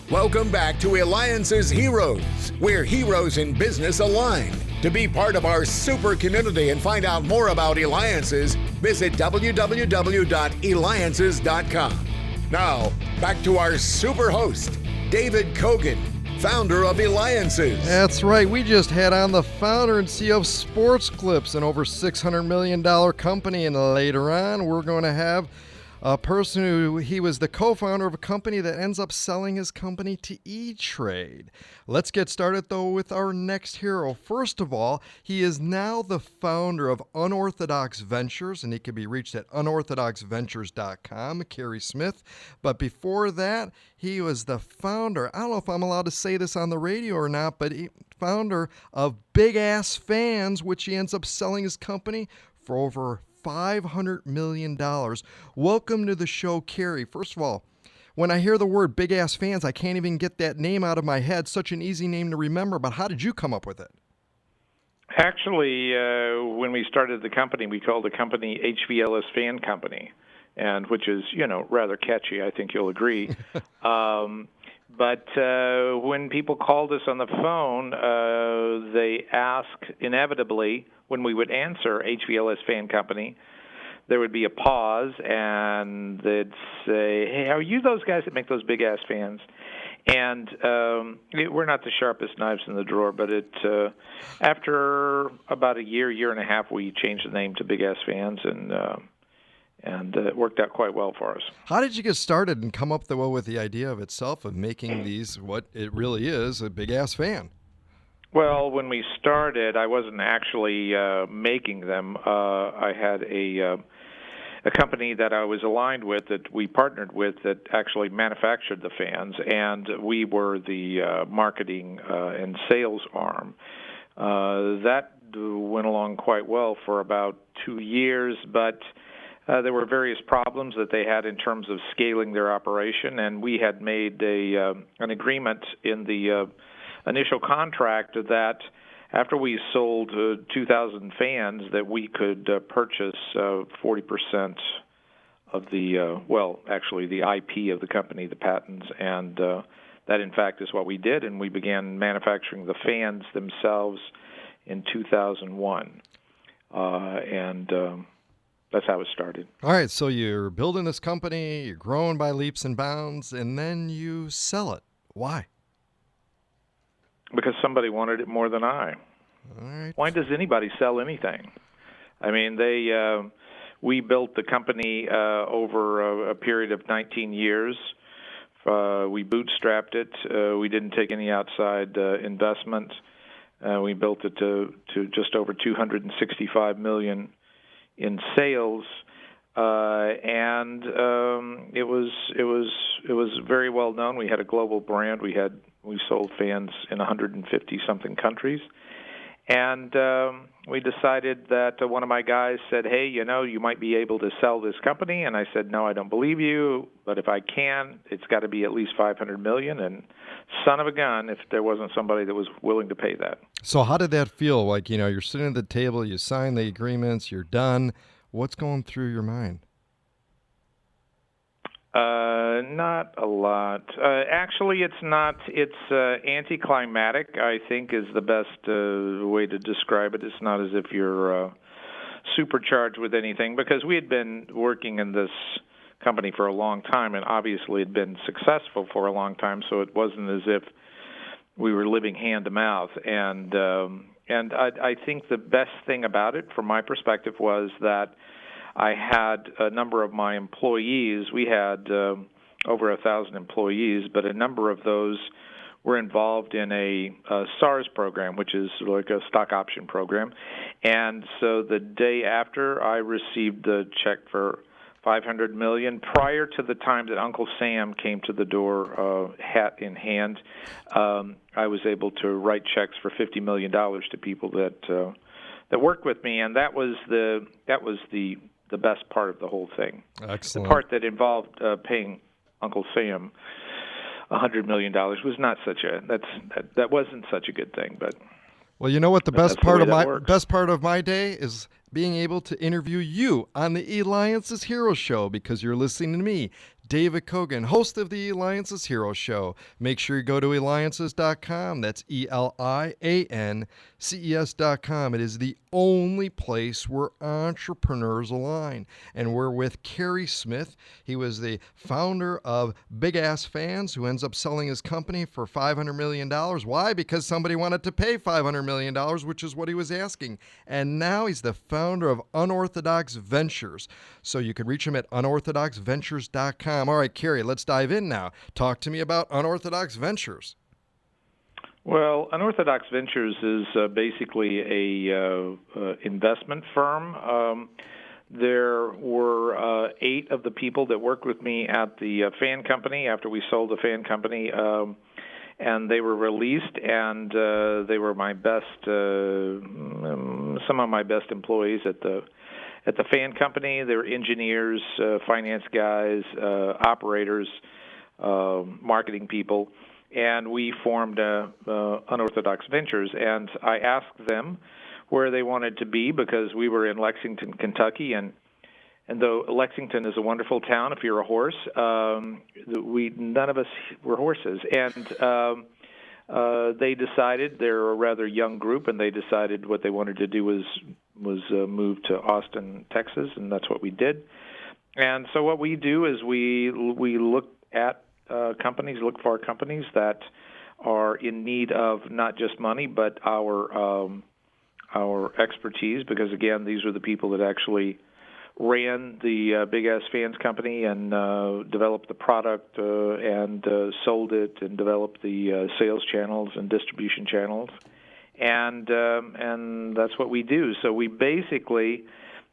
Welcome back to Eliances Heroes, where heroes in business align. To be part of our super community and find out more about Eliances, visit www.Eliances.com. Now, back to our super host, David Cogan, founder of Eliances. That's right. We just had on the founder and CEO of Sports Clips, an over $600 million company. And later on, we're going to have a person he was the co-founder of a company that ends up selling his company to E-Trade. Let's get started, though, with our next hero. First of all, he is now the founder of Unorthodox Ventures, and he can be reached at Unorthodoxventures.com, Carey Smith. But before that, he was the founder, I don't know if I'm allowed to say this on the radio or not, but founder of Big Ass Fans, which he ends up selling his company for over $500 million. Welcome to the show, Carey. First of all, when I hear the word Big Ass Fans, I can't even get that name out of my head. Such an easy name to remember, but how did you come up with it? Actually, when we started the company, we called the company HVLS Fan Company, and which is, rather catchy. I think you'll agree. But when people called us on the phone, they asked inevitably, when we would answer HVLS Fan Company, there would be a pause, and they'd say, "Hey, are you those guys that make those big-ass fans?" And we're not the sharpest knives in the drawer, but after about a year and a half, we changed the name to Big Ass Fans, and it worked out quite well for us. How did you get started and come up with the idea of itself of making these, what it really is, a big-ass fan? Well, when we started, I wasn't actually making them. I had a company that I was aligned with that we partnered with that actually manufactured the fans, and we were the marketing and sales arm. That went along quite well for about 2 years, but there were various problems that they had in terms of scaling their operation, and we had made an agreement in the initial contract that after we sold 2,000 fans that we could purchase 40% of the, the IP of the company, the patents, and that in fact is what we did, and we began manufacturing the fans themselves in 2001. That's how it started. All right, so you're building this company, you're growing by leaps and bounds, and then you sell it. Why? Because somebody wanted it more than I. All right. Why does anybody sell anything? I mean, we built the company over a period of 19 years. We bootstrapped it. We didn't take any outside investment. We built it to just over $265 million in sales, and it was very well known. We had a global brand. We sold fans in 150 something countries, and we decided that one of my guys said, "Hey, you might be able to sell this company," and I said, "No, I don't believe you. But if I can, it's got to be at least $500 million." And son of a gun, if there wasn't somebody that was willing to pay that. So how did that feel? Like, you're sitting at the table, you sign the agreements, you're done. What's going through your mind? Not a lot. Actually, it's not. It's anticlimactic, I think, is the best way to describe it. It's not as if you're supercharged with anything, because we had been working in this company for a long time, and obviously had been successful for a long time, so it wasn't as if we were living hand to mouth. And I think the best thing about it, from my perspective, was that I had a number of my employees. We had over 1,000 employees, but a number of those were involved in a SARS program, which is like a stock option program. And so the day after I received the check for $500 million, prior to the time that Uncle Sam came to the door, hat in hand, I was able to write checks for $50 million to people that worked with me, and that was the best part of the whole thing. Excellent. The part that involved paying Uncle Sam $100 million was not that wasn't such a good thing, but. Well, you know what? The best part of my day is being able to interview you on the Eliances Heroes show, because you're listening to me, David Cogan, host of the Eliances Heroes show. Make sure you go to Eliances.com. That's Eliances.com. It is the only place where entrepreneurs align. And we're with Carey Smith. He was the founder of Big Ass Fans, who ends up selling his company for $500 million. Why? Because somebody wanted to pay $500 million, which is what he was asking. And now he's the founder of Unorthodox Ventures. So you can reach him at unorthodoxventures.com. All right, Carey, let's dive in now. Talk to me about Unorthodox Ventures. Well, Unorthodox Ventures is basically a investment firm. There were 8 of the people that worked with me at the fan company after we sold the fan company, and they were released, and they were my best, some of my best employees at the fan company. They were engineers, finance guys, operators, marketing people, and we formed Unorthodox Ventures. And I asked them where they wanted to be because we were in Lexington, Kentucky, and though Lexington is a wonderful town if you're a horse, none of us were horses. And they decided, they're a rather young group, and they decided what they wanted to do was move to Austin, Texas, and that's what we did. And so what we do is we look at companies, look for companies that are in need of not just money, but our expertise, because again, these are the people that actually ran the Big Ass Fans company and developed the product and sold it and developed the sales channels and distribution channels, and that's what we do. So we basically,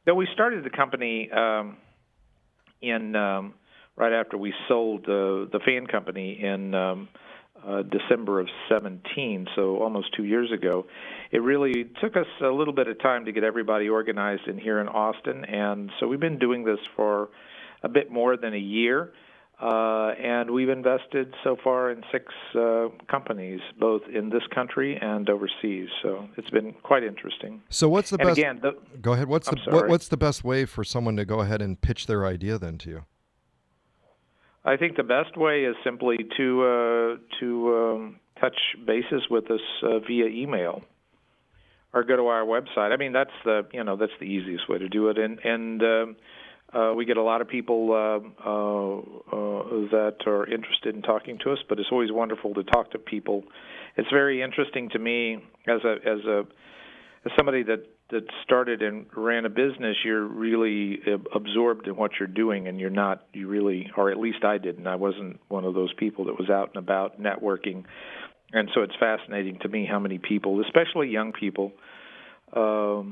though we started the company right after we sold the fan company in December of 17, so almost 2 years ago. It really took us a little bit of time to get everybody organized in here in Austin, and so we've been doing this for a bit more than a year, and we've invested so far in 6 companies, both in this country and overseas. So it's been quite interesting. So what's the best? Again, go ahead. What's the best way for someone to go ahead and pitch their idea then to you? I think the best way is simply to touch bases with us via email, or go to our website. I mean, that's the easiest way to do it, and we get a lot of people that are interested in talking to us. But it's always wonderful to talk to people. It's very interesting to me as somebody that started and ran a business. You're really absorbed in what you're doing, and you really, or at least I didn't. I wasn't one of those people that was out and about networking. And so it's fascinating to me how many people, especially young people, are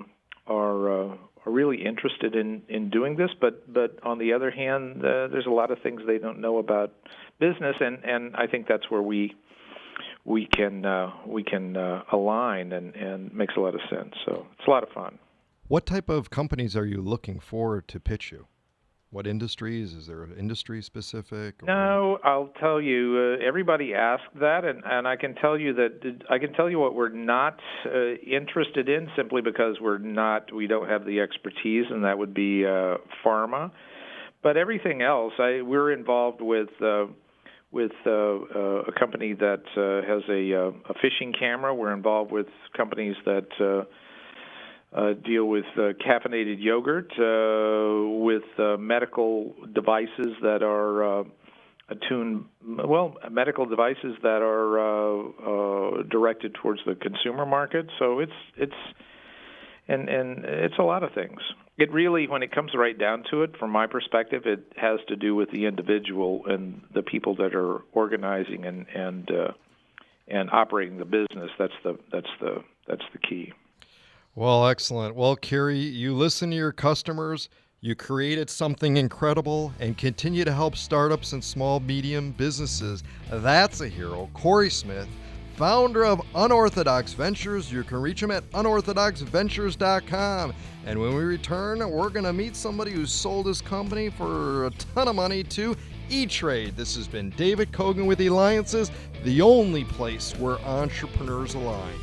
really interested in doing this. But on the other hand, there's a lot of things they don't know about business, and I think that's where we can align, and makes a lot of sense. So it's a lot of fun. What type of companies are you looking for to pitch you? What industries? Is there industry specific? No, I'll tell you. Everybody asks that, and I can tell you what we're not interested in, simply because we don't have the expertise, and that would be pharma. But everything else, we're involved with a company that has a fishing camera. We're involved with companies that deal with caffeinated yogurt, with medical devices that are medical devices that are directed towards the consumer market. So it's a lot of things. It really, when it comes right down to it, from my perspective, it has to do with the individual and the people that are organizing and operating the business. That's the key. Well, excellent. Well, Carey, you listen to your customers, you created something incredible, and continue to help startups and small, medium businesses. That's a hero. Carey Smith, founder of Unorthodox Ventures. You can reach him at unorthodoxventures.com. And when we return, we're going to meet somebody who sold his company for a ton of money to E-Trade. This has been David Cogan with Eliances, the only place where entrepreneurs align.